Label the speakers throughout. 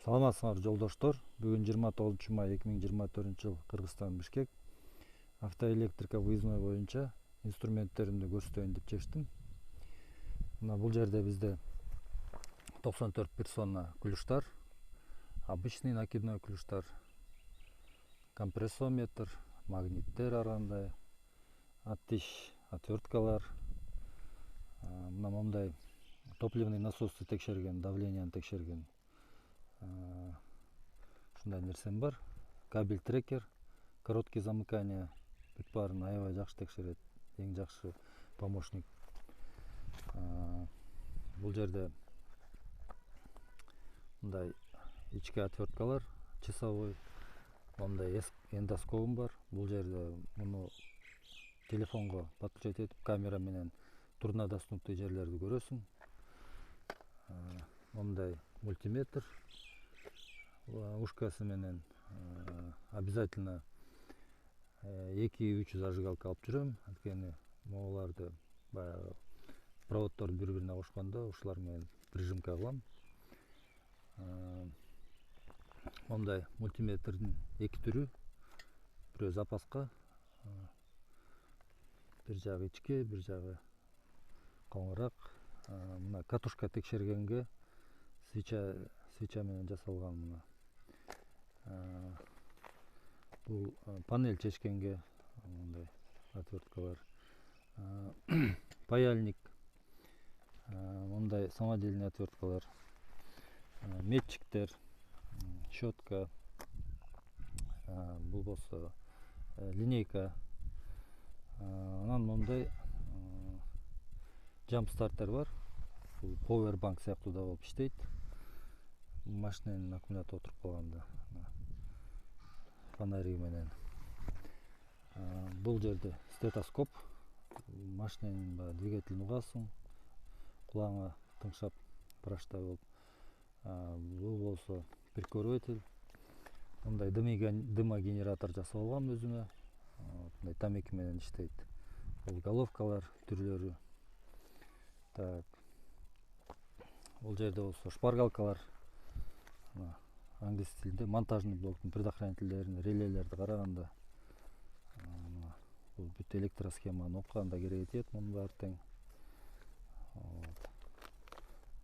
Speaker 1: Саламатсыңар жолдоштор. Бүгүн 29 май 2024 жыл Кыргызстан Бишкек. Автоэлектрика выездной боюнча инструменттеримди көрсөтөйүн деп чечтим. Мына бул жерде бизде 94 персона ключтар, обычный накидной ключтар, компрессометр, магниттер аргандай, оттиш отверткалар, мына мондай топливный насосты текшерген, давленияны текшерген ушундай нерсем бар. Кабель трекер, короткий замыкание, бүт баарын аябай жакшы текшерет. Эң жакшы помощник. Бул жерде мындай ички отверткалар, часовой, мондай эндоскопум бар. Бул жерде муну телефонго подключать этип, камера менен труднодоступный жерлерди көрөсүң. Мондай мультиметр, ушкасы менен обязательно 2-3 зажигалка алып жүрөм. Анткени могуларды баягы проводторду бири-бирине кошкондо ушулар менен прижимка кылам. Мондай мультиметрдин 2 түрү, бирөө запаска, бир жагы ички, бир жагы коңураак. Мына катушка текшергенге свеча менен жасалган мына. Бул панель чечкенге мындай отверткалар. Паяльник, мындай самодельный отверткалар, метчиктер, щетка, бул болсо линейка. Анан мондай jump стартер бар. Бул powerbank сыяктуу да болуп иштейт. Машиненин аккумулятору отуруп калганда фонари менен. Бул жерде стетоскоп, машиненин двигателин угасың, кулаңа тыңшап врачтай болуп. Бул болсо прикуриватель, мындай дымогенератор жасап алгам өзүмө. Мындай тамеки менен иштейт. Бул головкалар түрлөрү. Так. Бул жерде болсо шпаргалкалар. Англис тилинде монтажный блоктун предохранительдерин, релелерди караганда бул бүт электросхеманы окуганда керек этет, мунун баары тең.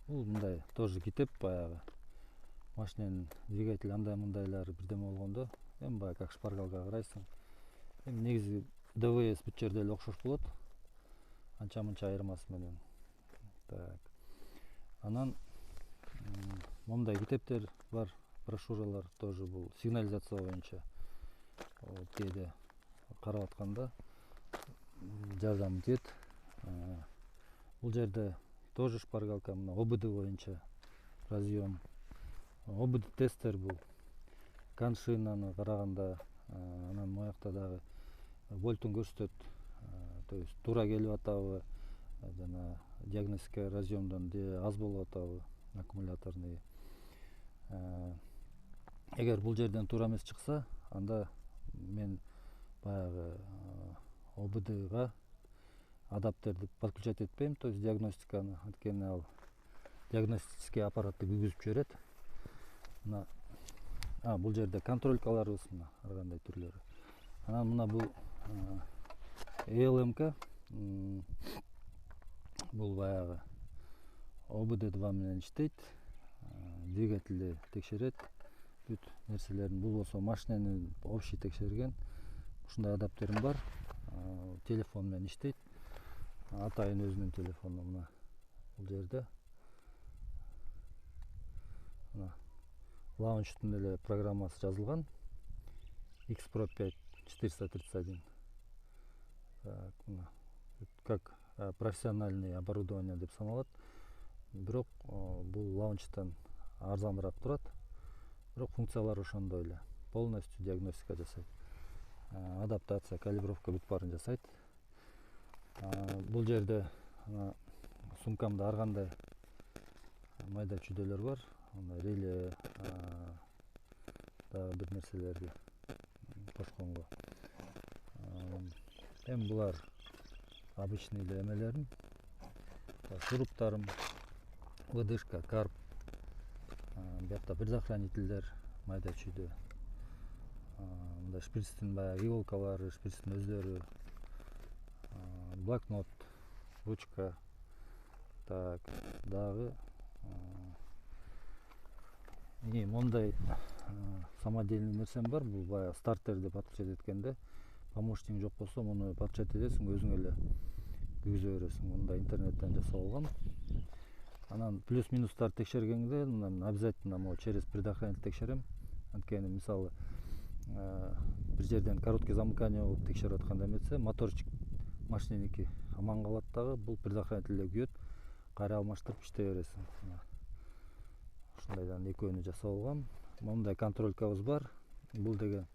Speaker 1: Бул мындай тоже китеп, баягы машиненин двигатель андай мындайлары бирдеме болгондо, эми баягы как шпаргалка карайсың. Эми негизи ДВС бүт жерде эле окшош болот. Анча-мынча айырмасы менен. Так. Анан мондай китептер бар, брошюралар тоже бул сигнализация боюнча. Кээде карап атканда жардам тиет. Бул жерде тоже шпаргалка, мына ОБД боюнча разъем. ОБД тестер бул. Коншинаны караганда, анан моякта дагы вольтун көрсөтөт. То есть туура келип атабы, жана диагностика разъемдон аз болуп атабы, аккумуляторный. Эгер бул жерден туура эмес чыкса, анда мен баягы ОБДга адаптерди подключать этпейм, то есть диагностиканы. Анткени ал диагностический аппаратты күйгүзүп жиберет. Мына бул жерде контролькаларыбыз мына ар кандай түрлөрү. Анан мына бул ЛМК, бул баягы ОБД2 менен иштейт. Двигательди текшерет, бүт нерселерин. Бул болсо машинени общий текшерген. Ушундай адаптерим бар. Телефон менен иштейт. Атайын өзүнүн телефону мына бул жерде. Мына лаунчтун эле программасы жазылган. X-Pro 5 431. Так, мына как профессиональный оборудование деп саналат. Бирок бул лаунчтан арзаныраак турат. Бирок функциялары ошондой эле. Полностью диагностика жасайт. Адаптация, калибровка бүт баарын жасайт. Бул жерде сумкамда ар кандай майда чүйдөлөр бар. Реле, дагы бир нерселерди кошконго. Эми булар обычный эле эмелерим. Шуруптарым, выдышка, карп, биякта предохранительдер майда чүйдө, мындай шприцтин баягы иголкалары, шприцтин өздөрү, блокнот, ручка, так дагы мондай самодельный нерсем бар. Бул баягы стартер деп атышат эткенде, помощник жок болсо муну подключать этесиң, өзүң эле күйгүзө бересиң. Мындай интернеттен жасап алгам. Анан плюс минустарды текшергенде обязательно могу через предохранитель текшерем. Анткени мисалы бир жерден короткий замыкание болуп текшерип атканда эметсе, моторчик машиненики аман калат дагы, бул предохранительде күйөт, кайра алмаштырып иштей бересиң. Ушундайдан экөөнү жасап алгам. Мондай контролькабыз бар. Бул деген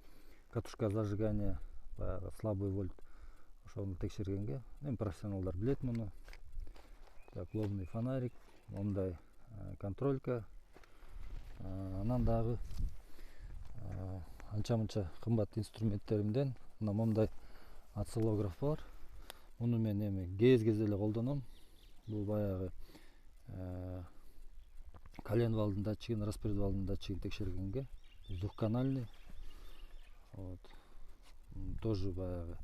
Speaker 1: катушка зажигания, баягы слабый вольт, ошону текшергенге. Эми профессионалдар билет муну. Так, лобный фонарик, мондай контролька. Анан дагы анча-мынча кымбат инструменттеримден мына мондай осциллограф бар. Муну мен эми кез эле колдоном. Бул баягы коленвалдын датчигин, распредвалдын датчигин текшергенге. Двухканальный. Вот. Тоже баягы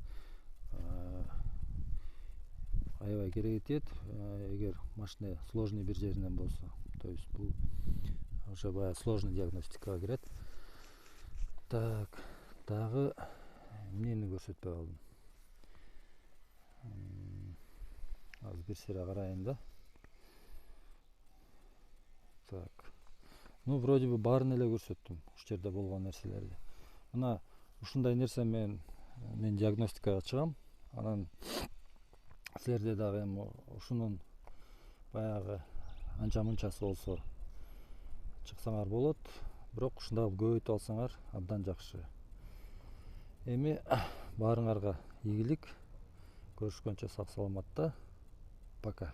Speaker 1: аябай керек этет, эгер машина сложный бир жеринен болсо. То есть бул уже баягы сложный диагностикага кирет. Так, дагы эмнени көрсөтпөй калдым. Азыр бир сыйра карайын да. Так. Ну, вроде бы баарын эле көрсөттүм, ушу жерде болгон нерселерди. Мына ушундай нерсе мен диагностикага чыгам. Анан силерде дагы эми ушунун баягы анча-мынчасы болсо чыксаңар болот. Бирок ушундагы көбөйтүп алсаңар абдан жакшы. Эми баарыңарга ийгилик. Көрүшкөнчө сак саламатта. Пока.